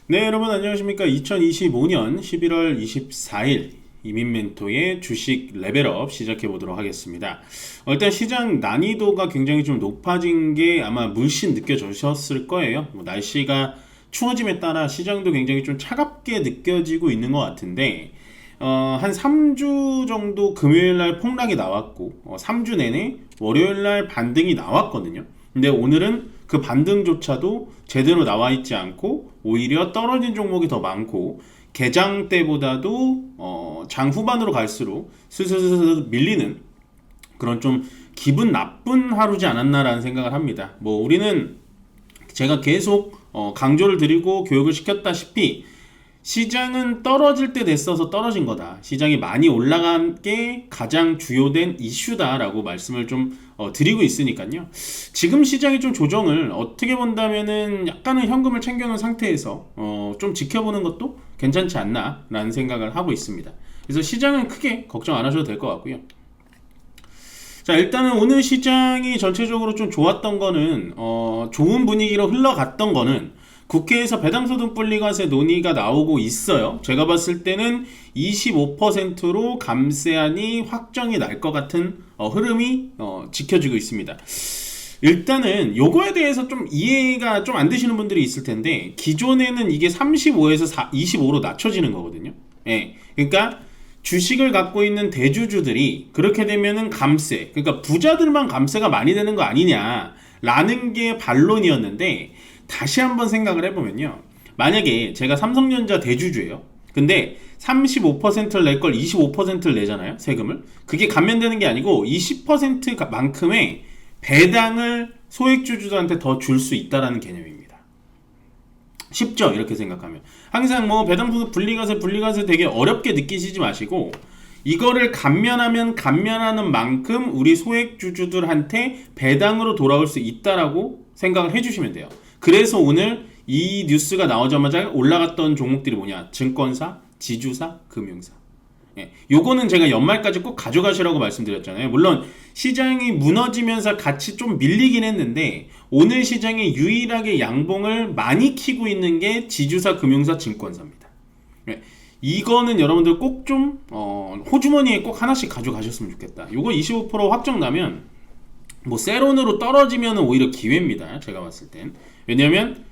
네, 여러분 안녕하십니까? 2025년 11월 24일 이민멘토의 주식 레벨업 시작해 보도록 하겠습니다. 일단 시장 난이도가 굉장히 좀 높아진 게 아마 물씬 느껴지셨을 거예요. 날씨가 추워짐에 따라 시장도 굉장히 좀 차갑게 느껴지고 있는 것 같은데 한 3주 정도 금요일날 폭락이 나왔고 3주 내내 월요일날 반등이 나왔거든요. 근데 오늘은 그 반등조차도 제대로 나와 있지 않고 오히려 떨어진 종목이 더 많고 개장 때보다도 장 후반으로 갈수록 슬슬 밀리는 그런 좀 기분 나쁜 하루지 않았나라는 생각을 합니다. 우리는 제가 계속 강조를 드리고 교육을 시켰다시피 시장은 떨어질 때 됐어서 떨어진 거다. 시장이 많이 올라간 게 가장 주요된 이슈다라고 말씀을 좀 드리고 있으니까요. 지금 시장이 좀 조정을 어떻게 본다면은 약간은 현금을 챙겨놓은 상태에서 좀 지켜보는 것도 괜찮지 않나라는 생각을 하고 있습니다. 그래서 시장은 크게 걱정 안 하셔도 될 것 같고요. 자, 일단은 오늘 시장이 전체적으로 좀 좋았던 거는 좋은 분위기로 흘러갔던 거는 국회에서 배당소득 분리과세 논의가 나오고 있어요. 제가 봤을 때는 25%로 감세안이 확정이 날 것 같은 흐름이 지켜지고 있습니다. 일단은 요거에 대해서 좀 이해가 좀 안 되시는 분들이 있을 텐데 기존에는 이게 35에서 25로 낮춰지는 거거든요. 예. 그러니까 주식을 갖고 있는 대주주들이 그렇게 되면은 감세, 그러니까 부자들만 감세가 많이 되는 거 아니냐라는 게 반론이었는데 다시 한번 생각을 해보면요. 만약에 제가 삼성전자 대주주예요. 근데 35%를 낼 걸 25%를 내잖아요. 세금을. 그게 감면되는 게 아니고 20%만큼의 배당을 소액주주들한테 더 줄 수 있다라는 개념입니다. 쉽죠? 이렇게 생각하면. 항상 배당소득 분리과세 되게 어렵게 느끼시지 마시고 이거를 감면하면 감면하는 만큼 우리 소액주주들한테 배당으로 돌아올 수 있다라고 생각을 해주시면 돼요. 그래서 오늘 이 뉴스가 나오자마자 올라갔던 종목들이 뭐냐? 증권사, 지주사, 금융사. 예, 요거는 제가 연말까지 꼭 가져가시라고 말씀드렸잖아요. 물론 시장이 무너지면서 같이 좀 밀리긴 했는데 오늘 시장에 유일하게 양봉을 많이 키고 있는 게 지주사, 금융사, 증권사입니다. 예, 이거는 여러분들 꼭 좀 호주머니에 꼭 하나씩 가져가셨으면 좋겠다. 요거 25% 확정 나면 세론으로 떨어지면 오히려 기회입니다. 제가 봤을 땐. 왜냐면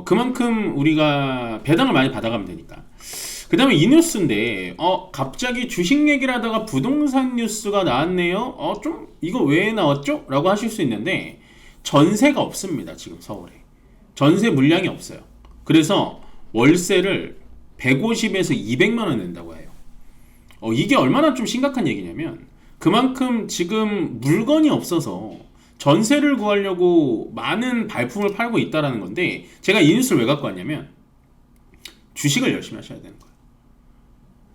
그만큼 우리가 배당을 많이 받아가면 되니까. 그 다음에 이 뉴스인데 갑자기 주식 얘기를 하다가 부동산 뉴스가 나왔네요. 좀 이거 왜 나왔죠? 라고 하실 수 있는데 전세가 없습니다. 지금 서울에 전세 물량이 없어요. 그래서 월세를 150에서 200만원 낸다고 해요. 이게 얼마나 좀 심각한 얘기냐면 그만큼 지금 물건이 없어서 전세를 구하려고 많은 발품을 팔고 있다는 건데 제가 이 뉴스를 왜 갖고 왔냐면 주식을 열심히 하셔야 되는 거예요.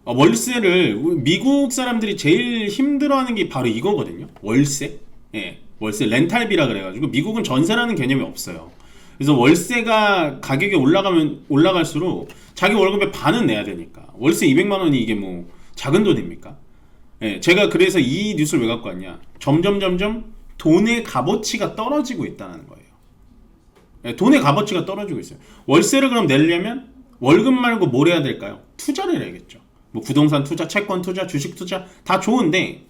월세를 미국 사람들이 제일 힘들어하는 게 바로 이거거든요. 월세. 예, 월세 렌탈비라 그래가지고 미국은 전세라는 개념이 없어요. 그래서 월세가 가격이 올라갈수록 자기 월급의 반은 내야 되니까 월세 200만 원이 이게 작은 돈입니까? 예, 제가 그래서 이 뉴스를 왜 갖고 왔냐? 점점 돈의 값어치가 떨어지고 있다는 거예요. 예, 돈의 값어치가 떨어지고 있어요. 월세를 그럼 내려면 월급 말고 뭘 해야 될까요? 투자를 해야겠죠. 부동산 투자, 채권 투자, 주식 투자 다 좋은데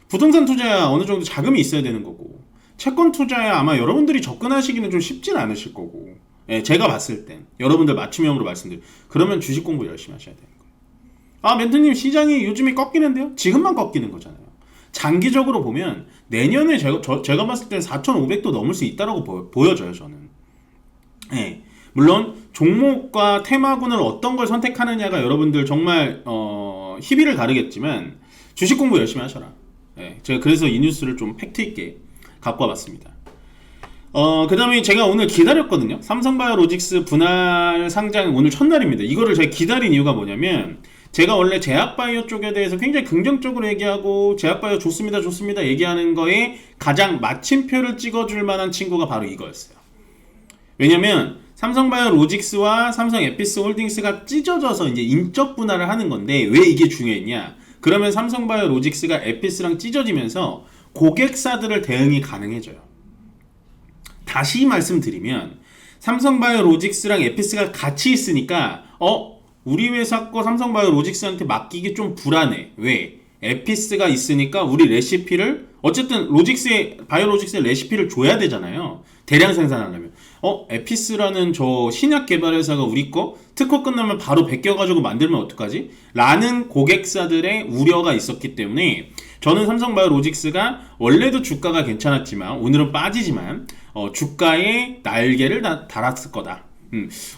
부동산 투자야 어느 정도 자금이 있어야 되는 거고 채권 투자야 아마 여러분들이 접근하시기는 좀 쉽진 않으실 거고 예, 제가 봤을 땐 여러분들 맞춤형으로 말씀드려요. 그러면 주식 공부 열심히 하셔야 되는 거예요. 멘토님 시장이 요즘에 꺾이는데요? 지금만 꺾이는 거잖아요. 장기적으로 보면 내년에 제가 봤을 땐 4,500도 넘을 수 있다고 보여져요. 저는. 예. 물론 종목과 테마군을 어떤 걸 선택하느냐가 여러분들 정말 희비를 가르겠지만 주식 공부 열심히 하셔라. 예. 제가 그래서 이 뉴스를 좀 팩트 있게 갖고 와봤습니다. 그 다음에 제가 오늘 기다렸거든요. 삼성바이오로직스 분할 상장 오늘 첫날입니다. 이거를 제가 기다린 이유가 뭐냐면 제가 원래 제약바이오 쪽에 대해서 굉장히 긍정적으로 얘기하고 제약바이오 좋습니다 얘기하는 거에 가장 마침표를 찍어줄 만한 친구가 바로 이거였어요. 왜냐면 삼성바이오로직스와 삼성에피스홀딩스가 찢어져서 이제 인적 분할을 하는 건데 왜 이게 중요했냐? 그러면 삼성바이오로직스가 에피스랑 찢어지면서 고객사들을 대응이 가능해져요. 다시 말씀드리면 삼성바이오로직스랑 에피스가 같이 있으니까 우리 회사 거 삼성바이오로직스한테 맡기기 좀 불안해. 왜? 에피스가 있으니까 우리 레시피를 어쨌든 바이오로직스의 레시피를 줘야 되잖아요. 대량 생산하려면. 에피스라는 저 신약 개발 회사가 우리 거 특허 끝나면 바로 베껴가지고 만들면 어떡하지? 라는 고객사들의 우려가 있었기 때문에 저는 삼성바이오로직스가 원래도 주가가 괜찮았지만 오늘은 빠지지만 주가에 날개를 달았을 거다.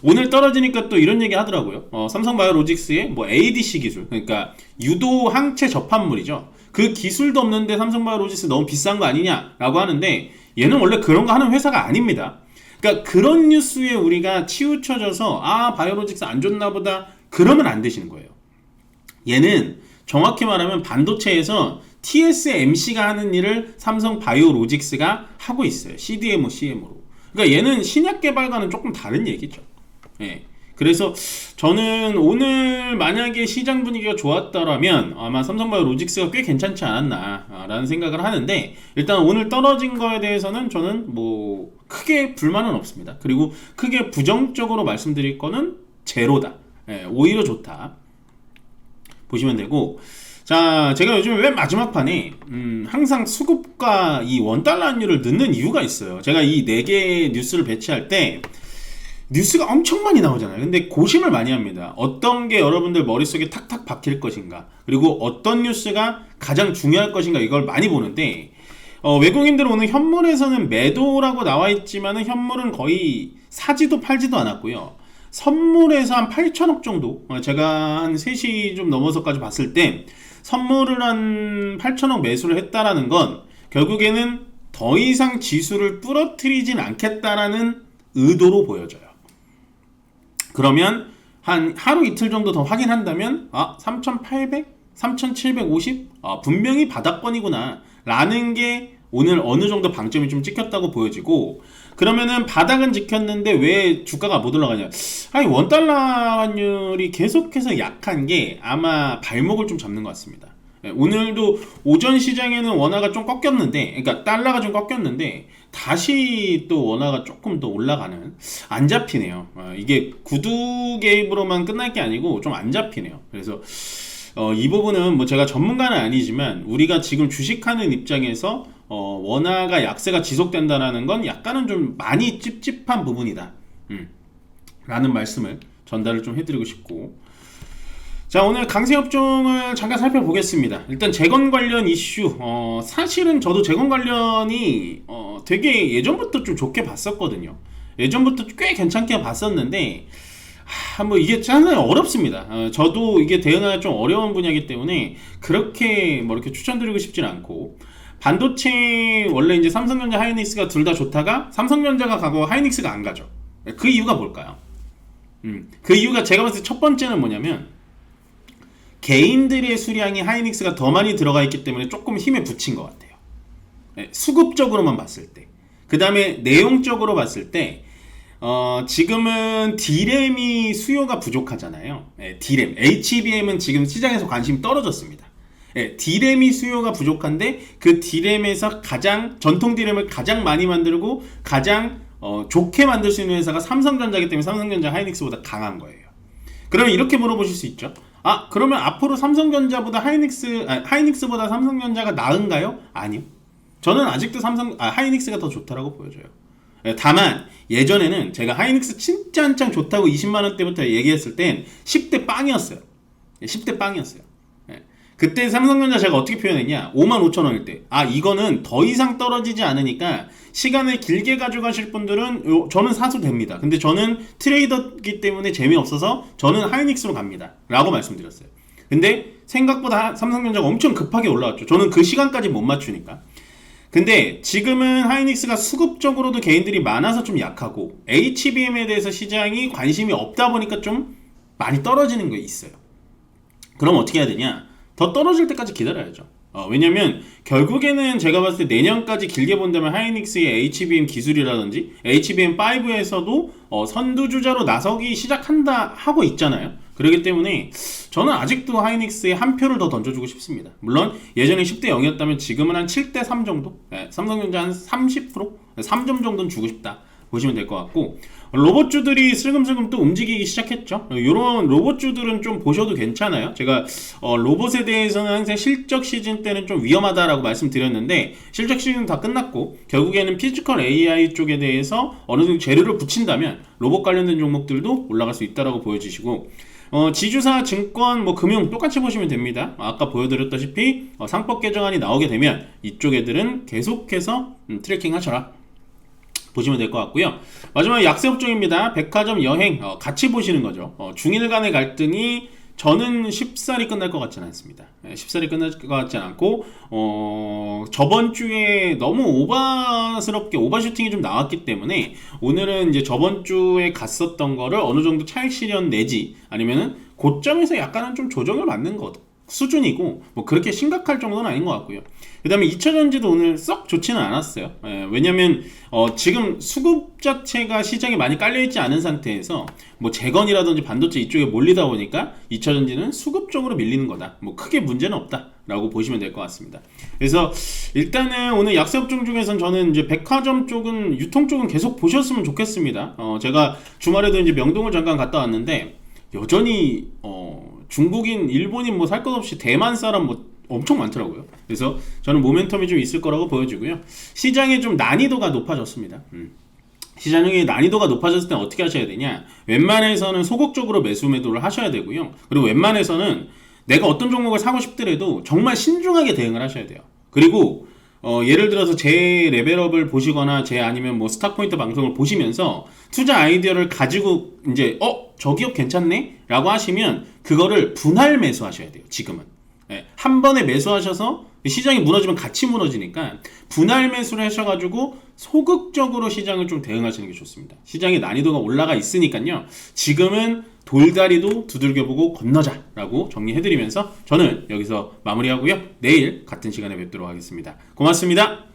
오늘 떨어지니까 또 이런 얘기 하더라고요. 삼성바이오로직스의 뭐 ADC 기술, 그러니까 유도 항체 접합물이죠. 그 기술도 없는데 삼성바이오로직스 너무 비싼 거 아니냐라고 하는데 얘는 원래 그런 거 하는 회사가 아닙니다. 그러니까 그런 뉴스에 우리가 치우쳐져서 바이오로직스 안 좋나 보다 그러면 안 되시는 거예요. 얘는 정확히 말하면 반도체에서 TSMC가 하는 일을 삼성바이오로직스가 하고 있어요. CDMO, CMO로. 그러니까 얘는 신약 개발과는 조금 다른 얘기죠. 예. 그래서 저는 오늘 만약에 시장 분위기가 좋았더라면 아마 삼성바이오로직스가 꽤 괜찮지 않았나 라는 생각을 하는데, 일단 오늘 떨어진 거에 대해서는 저는 뭐 크게 불만은 없습니다. 그리고 크게 부정적으로 말씀드릴 거는 제로다. 예, 오히려 좋다 보시면 되고, 자, 제가 요즘 맨 마지막 판에 항상 수급과 이 원달러 환율을 넣는 이유가 있어요. 제가 이 4개의 뉴스를 배치할 때 뉴스가 엄청 많이 나오잖아요. 근데 고심을 많이 합니다. 어떤 게 여러분들 머릿속에 탁탁 박힐 것인가, 그리고 어떤 뉴스가 가장 중요할 것인가, 이걸 많이 보는데 외국인들 오늘 현물에서는 매도라고 나와 있지만은 현물은 거의 사지도 팔지도 않았고요. 선물에서 한 8천억 정도, 제가 한 3시 좀 넘어서까지 봤을 때 선물을 한 8천억 매수를 했다라는 건 결국에는 더 이상 지수를 부러뜨리진 않겠다라는 의도로 보여져요. 그러면 한 하루 이틀 정도 더 확인한다면 3,800? 3,750? 분명히 바닥권이구나 라는 게 오늘 어느 정도 방점이 좀 찍혔다고 보여지고, 그러면은 바닥은 지켰는데 왜 주가가 못 올라가냐? 원달러 환율이 계속해서 약한 게 아마 발목을 좀 잡는 것 같습니다. 오늘도 오전 시장에는 원화가 좀 꺾였는데, 그러니까 달러가 좀 꺾였는데 다시 또 원화가 조금 더 올라가는, 안 잡히네요. 이게 구두 개입으로만 끝날 게 아니고 좀 안 잡히네요. 그래서 이 부분은 뭐 제가 전문가는 아니지만 우리가 지금 주식하는 입장에서 원화가 약세가 지속된다는 건 약간은 좀 많이 찝찝한 부분이다 라는 말씀을 전달을 좀 해드리고 싶고, 자, 오늘 강세업종을 잠깐 살펴보겠습니다. 일단 재건 관련 이슈, 사실은 저도 재건 관련이 되게 예전부터 좀 좋게 봤었거든요. 예전부터 꽤 괜찮게 봤었는데 뭐 이게 상당히 어렵습니다. 저도 이게 대응하기가 좀 어려운 분야이기 때문에 그렇게 뭐 이렇게 추천드리고 싶진 않고, 반도체 원래 이제 삼성전자, 하이닉스가 둘 다 좋다가 삼성전자가 가고 하이닉스가 안 가죠. 그 이유가 뭘까요? 그 이유가 제가 봤을 때 첫 번째는 뭐냐면 개인들의 수량이 하이닉스가 더 많이 들어가 있기 때문에 조금 힘에 붙인 것 같아요. 수급적으로만 봤을 때. 그 다음에 내용적으로 봤을 때 지금은 D램이 수요가 부족하잖아요. D램, HBM은 지금 시장에서 관심이 떨어졌습니다. D램이 수요가 부족한데 그 D램에서 전통 D램을 가장 많이 만들고 가장 좋게 만들 수 있는 회사가 삼성전자이기 때문에 삼성전자 하이닉스보다 강한 거예요. 그러면 이렇게 물어보실 수 있죠. 그러면 앞으로 삼성전자보다 하이닉스보다 삼성전자가 나은가요? 아니요. 저는 아직도 하이닉스가 더 좋다라고 보여져요. 다만 예전에는 제가 하이닉스 진짜 한창 좋다고 20만원대부터 얘기했을 땐 10대 빵이었어요. 10대 빵이었어요. 그때 삼성전자 제가 어떻게 표현했냐, 55,000원일 때 이거는 더 이상 떨어지지 않으니까 시간을 길게 가져가실 분들은 저는 사도 됩니다. 근데 저는 트레이더이기 때문에 재미없어서 저는 하이닉스로 갑니다 라고 말씀드렸어요. 근데 생각보다 삼성전자가 엄청 급하게 올라왔죠. 저는 그 시간까지 못 맞추니까. 근데 지금은 하이닉스가 수급적으로도 개인들이 많아서 좀 약하고 HBM에 대해서 시장이 관심이 없다 보니까 좀 많이 떨어지는 게 있어요. 그럼 어떻게 해야 되냐? 더 떨어질 때까지 기다려야죠. 왜냐면 결국에는 제가 봤을 때 내년까지 길게 본다면 하이닉스의 HBM 기술이라든지 HBM5에서도 선두주자로 나서기 시작한다 하고 있잖아요. 그렇기 때문에 저는 아직도 하이닉스에 한 표를 더 던져주고 싶습니다. 물론 예전에 10대 0이었다면 지금은 한 7대 3 정도? 삼성전자 한 30%? 3점 정도는 주고 싶다 보시면 될 것 같고, 로봇주들이 슬금슬금 또 움직이기 시작했죠. 이런 로봇주들은 좀 보셔도 괜찮아요. 제가 로봇에 대해서는 항상 실적 시즌 때는 좀 위험하다라고 말씀드렸는데, 실적 시즌 다 끝났고 결국에는 피지컬 AI 쪽에 대해서 어느 정도 재료를 붙인다면 로봇 관련된 종목들도 올라갈 수 있다라고 보여지시고, 지주사, 증권, 뭐 금융 똑같이 보시면 됩니다. 아까 보여드렸다시피 상법 개정안이 나오게 되면 이쪽 애들은 계속해서 트래킹 하셔라 보시면 될 것 같고요. 마지막 약세 업종입니다. 백화점, 여행 같이 보시는 거죠. 중일 간의 갈등이 저는 쉽사리 끝날 것 같지는 않습니다. 쉽사리 끝날 것 같지 않고 저번 주에 너무 오버스럽게 오버슈팅이 좀 나왔기 때문에 오늘은 이제 저번 주에 갔었던 거를 어느 정도 차익 실현 내지 아니면은 고점에서 약간은 좀 조정을 받는 것 수준이고, 뭐 그렇게 심각할 정도는 아닌 것 같고요. 그 다음에 2차전지도 오늘 썩 좋지는 않았어요. 왜냐면 지금 수급 자체가 시장에 많이 깔려있지 않은 상태에서 뭐 재건이라든지 반도체 이쪽에 몰리다 보니까 2차전지는 수급 쪽으로 밀리는 거다. 뭐 크게 문제는 없다 라고 보시면 될 것 같습니다. 그래서 일단은 오늘 약세 업종 중에선 저는 이제 백화점 쪽은, 유통 쪽은 계속 보셨으면 좋겠습니다. 제가 주말에도 이제 명동을 잠깐 갔다 왔는데 여전히 중국인, 일본인 뭐 살 것 없이 대만 사람 뭐 엄청 많더라고요. 그래서 저는 모멘텀이 좀 있을 거라고 보여지고요. 시장의 좀 난이도가 높아졌습니다. 시장의 난이도가 높아졌을 때 어떻게 하셔야 되냐? 웬만해서는 소극적으로 매도를 하셔야 되고요. 그리고 웬만해서는 내가 어떤 종목을 사고 싶더라도 정말 신중하게 대응을 하셔야 돼요. 그리고 예를 들어서 제 레벨업을 보시거나 제 아니면 뭐 스탁포인트 방송을 보시면서 투자 아이디어를 가지고 이제 저 기업 괜찮네? 라고 하시면 그거를 분할 매수하셔야 돼요. 지금은. 한 번에 매수하셔서 시장이 무너지면 같이 무너지니까 분할 매수를 하셔가지고 소극적으로 시장을 좀 대응하시는 게 좋습니다. 시장의 난이도가 올라가 있으니까요. 지금은 돌다리도 두들겨보고 건너자 라고 정리해드리면서 저는 여기서 마무리하고요. 내일 같은 시간에 뵙도록 하겠습니다. 고맙습니다.